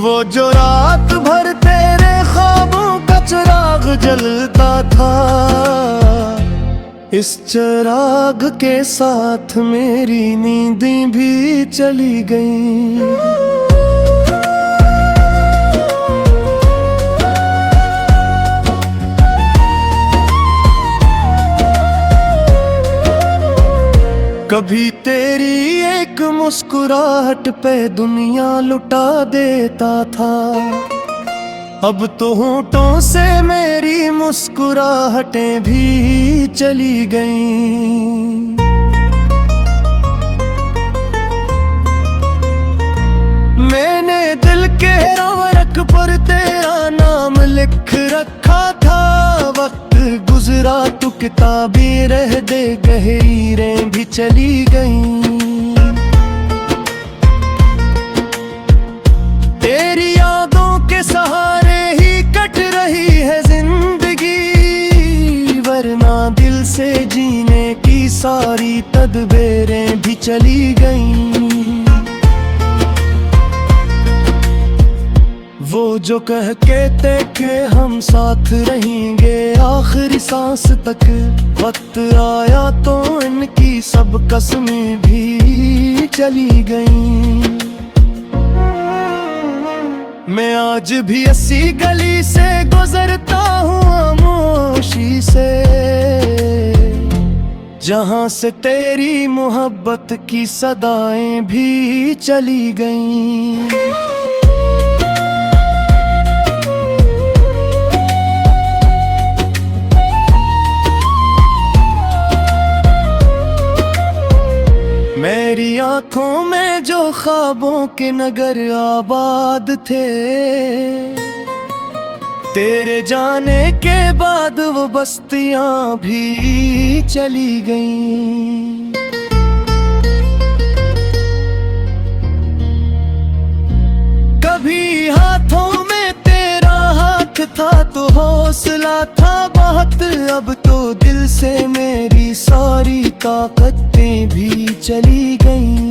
वो जो रात भर तेरे ख्वाबों का चिराग जलता था, इस चिराग के साथ मेरी नींदें भी चली गईं। कभी तेरी एक मुस्कुराहट पे दुनिया लुटा देता था, अब तो होठों से मेरी मुस्कुराहटें भी चली गईं। मैंने दिल के रवरक पर तेरा नाम लिख रखा था, वक्त गुजरा तो किताबें रह दे, गहरीरें भी चली गईं। तेरी यादों के सहारे ही कट रही है जिंदगी, वरना दिल से जीने की सारी तदबीरें भी चली गईं। वो जो कह के थे कि हम साथ रहेंगे आखिरी सांस तक, वक्त आया तो इनकी सब कसमें भी चली गईं। मैं आज भी ऐसी गली से गुजरता हूँ खामोशी से, जहाँ से तेरी मोहब्बत की सदाएं भी चली गईं। मेरी आंखों में जो ख्वाबों के नगर आबाद थे, तेरे जाने के बाद वो बस्तियां भी चली गईं। कभी हाथों में तेरा हाथ था तो हौसला था बहुत, अब तो दिल से मेरी सारी ताकतें भी चली गईं।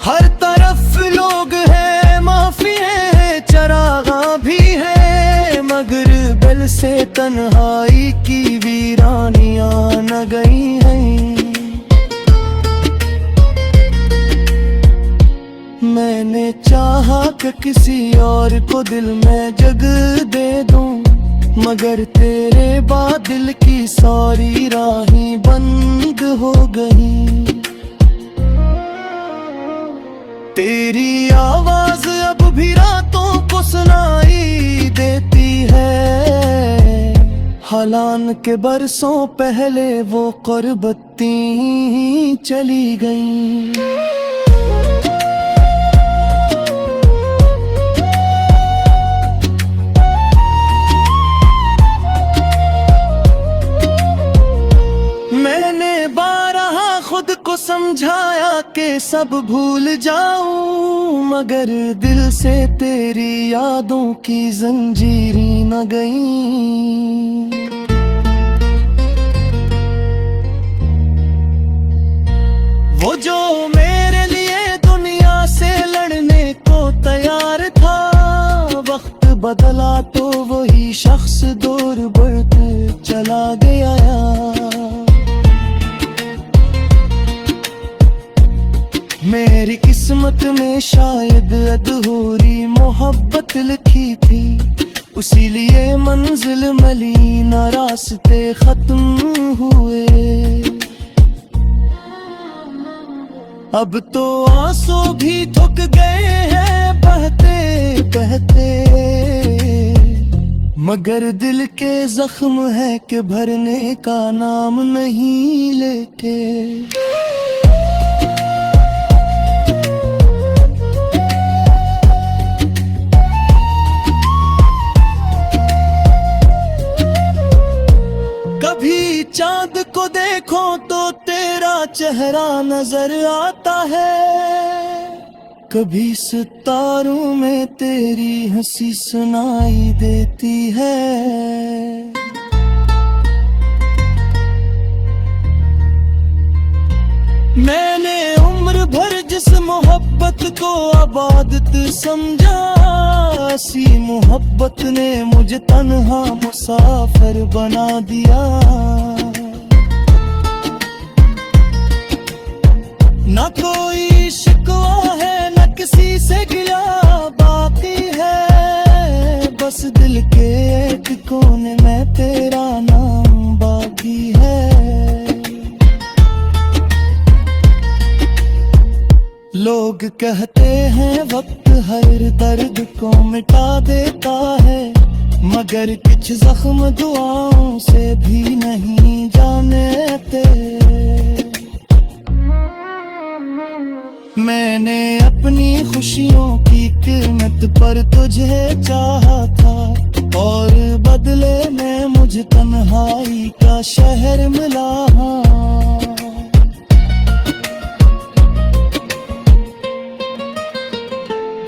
हर तरफ लोग हैं, माफी है, चरागां भी है, मगर दिल से तन्हाई की वीरानियां न गई हैं। मैंने चाहा कि किसी और को दिल में जगह दे दूं, मगर तेरे बाद दिल की सारी राहें बंद हो गई। तेरी आवाज अब भी रातों को सुनाई देती है, हालान के बरसों पहले वो कुर्बती चली गईं। खुद को समझाया कि सब भूल जाऊं, मगर दिल से तेरी यादों की जंजीरें न गईं। वो जो मेरे लिए दुनिया से लड़ने को तैयार था, वक्त बदला तो वही शख्स दूर बढ़ चला गया। मेरी किस्मत में शायद अधूरी मोहब्बत लिखी थी, उसी लिए मंजिल मिली ना रास्ते खत्म हुए। अब तो आंसू भी थक गए हैं बहते बहते, मगर दिल के जख्म है कि भरने का नाम नहीं लेते। कभी चांद को देखो तो तेरा चेहरा नजर आता है, कभी सितारों में तेरी हंसी सुनाई देती है। मैंने उम्र भर जिस मोहब्बत को आबादत समझा, सी मोहब्बत ने मुझे तन्हा मुसाफिर बना दिया। ना कोई शिकवा है ना किसी से गिला बाकी है, बस दिल के एक कोने में तेरा नाम बाकी है। लोग कहते हैं वक्त हर दर्द को मिटा देता है, मगर कुछ जख्म दुआओं से भी नहीं जाने। मैंने अपनी खुशियों की कीमत पर तुझे चाहा था, और बदले में मुझे तन्हाई का शहर मिला।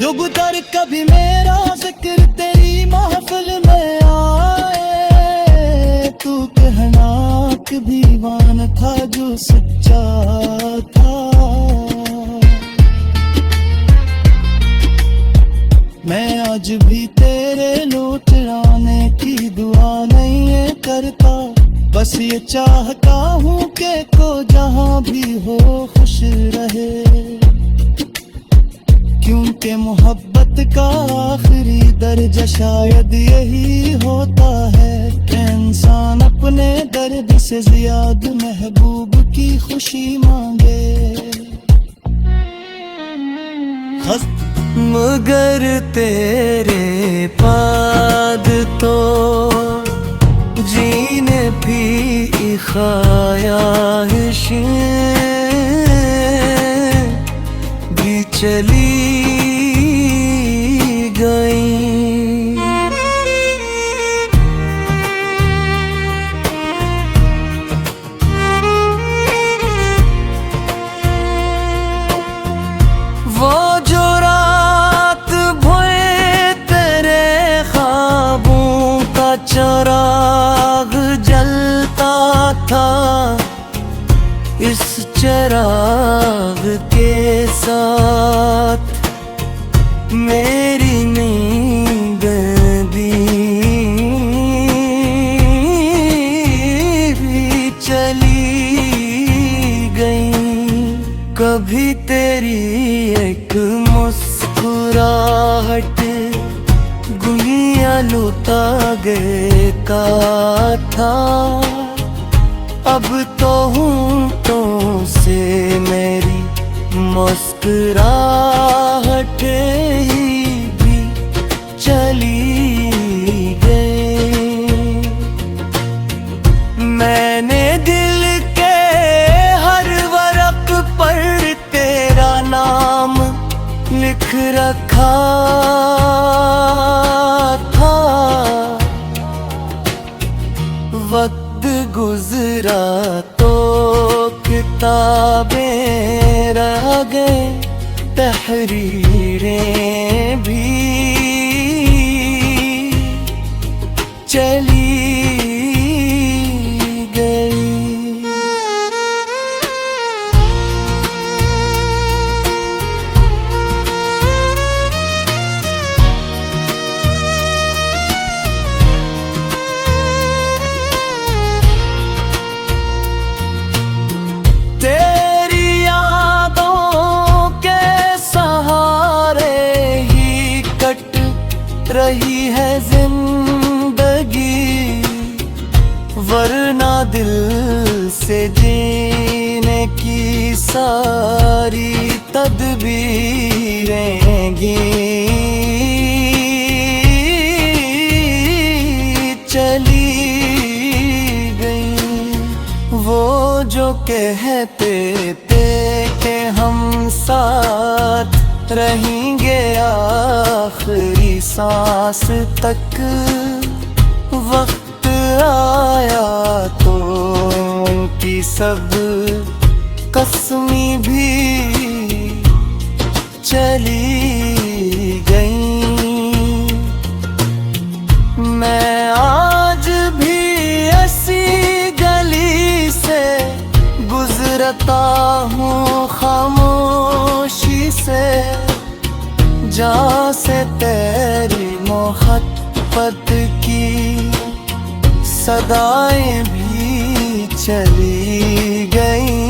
जुबतर कभी मेरा जिक्र तेरी महफिल में आए, तू कहना कि दीवान था जो सच्चा था। मैं आज भी तेरे लौट आने की दुआ नहीं है करता, बस ये चाहता हूँ कि को जहाँ भी हो खुश रहे। क्योंकि मोहब्बत का आखिरी दर्जा शायद यही होता है कि इंसान अपने दर्द से ज्यादा महबूब की खुशी मांगे। मगर तेरे बाद तो जीने भी ख्वाहिशें भी चली गई। वो जो चिराग जलता था, इस चिराग के साथ मेरी नींद भी चली गई। कभी तेरी एक मुस्कुराहट गुलियां लुटा गए का था, अब तो होंठों से मेरी मुस्कुराहट ही भी चली गई। मैंने दिल के हर वरक पर तेरा नाम लिख रखा था, वक्त गुजरा तो किताबें रह गए, तहरीरें भी चली रही है जिंदगी, वरना दिल से जीने की सारी तदबीरें चली गई। वो जो कहते थे कि हम साथ रहेंगे आखिरी सांस तक, वक्त आया तो उनकी सब कसमी भी चली गई। मैं आज भी ऐसी गली से गुजरता हूँ खामोश से, जहाँ से तेरी मोहब्बत की सदाएं भी चली गई।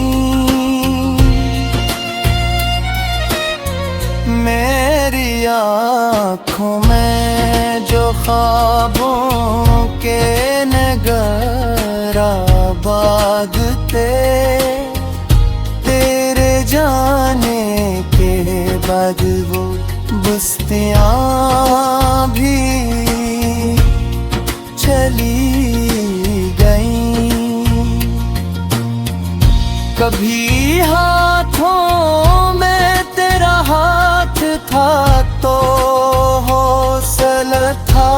मेरी आँखों में जो ख्वाबों के नगर आबाद थे, तेरे जाने के बाद वो बस्तियाँ भी चली गईं। कभी हाथों में तेरा हाथ था तो हौसला था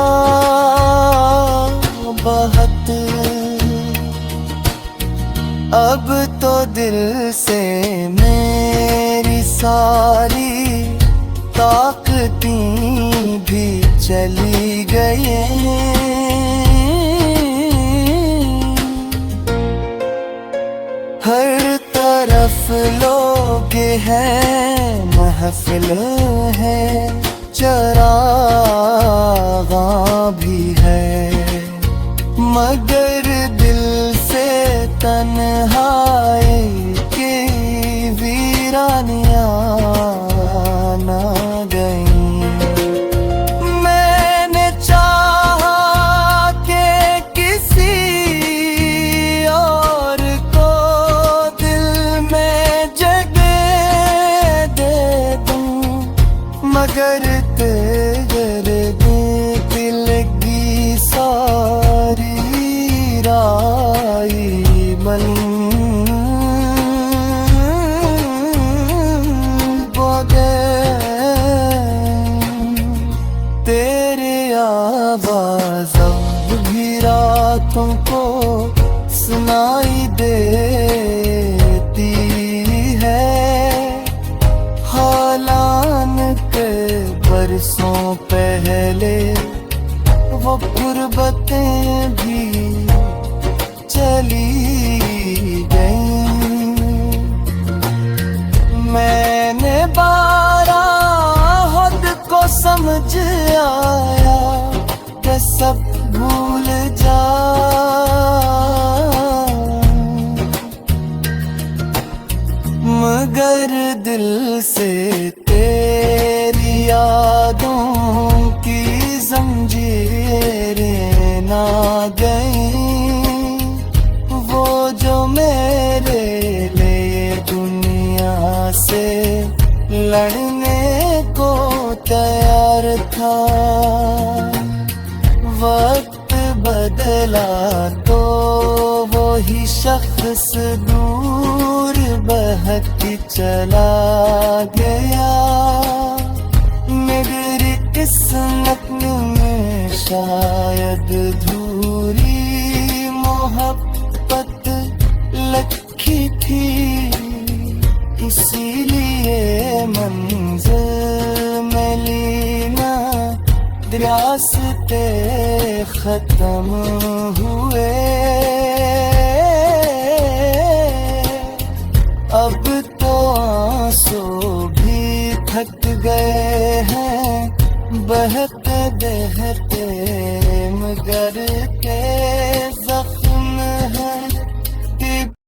बहुत, अब तो दिल से मेरी सारी ताकतें भी चली गई। हर तरफ लोग हैं, महफिल है, चरागां भी है, मगर दिल से तन्हाई की वीरानियां ना गईं। मैंने चाहा कि किसी और को दिल में जगह दे दूं, मगर तेरे दिल की सारी राई बन तेरे आवाज़ अब भी रातों को सुनाई देती है। हालांकि बरसों पहले वो गुर्बतें भी चली गईं। मैंने बारा खुद को समझ आया कि सब भूल जा, मगर दिल से तेरी यादों की जंजीरें ना गईं। वो जो मेरे लिए दुनिया से लड़ने को तैयार था, वक्त बदला तो वो ही शख्स दूर बहक चला गया। मेरी किस्मत में शायद धूरी मोहब्बत लखी थी, इसीलिए मंज़िल में लीना रास्ते खत्म हुए। अब तो आंसू भी थक गए हैं, बहते बहते मगर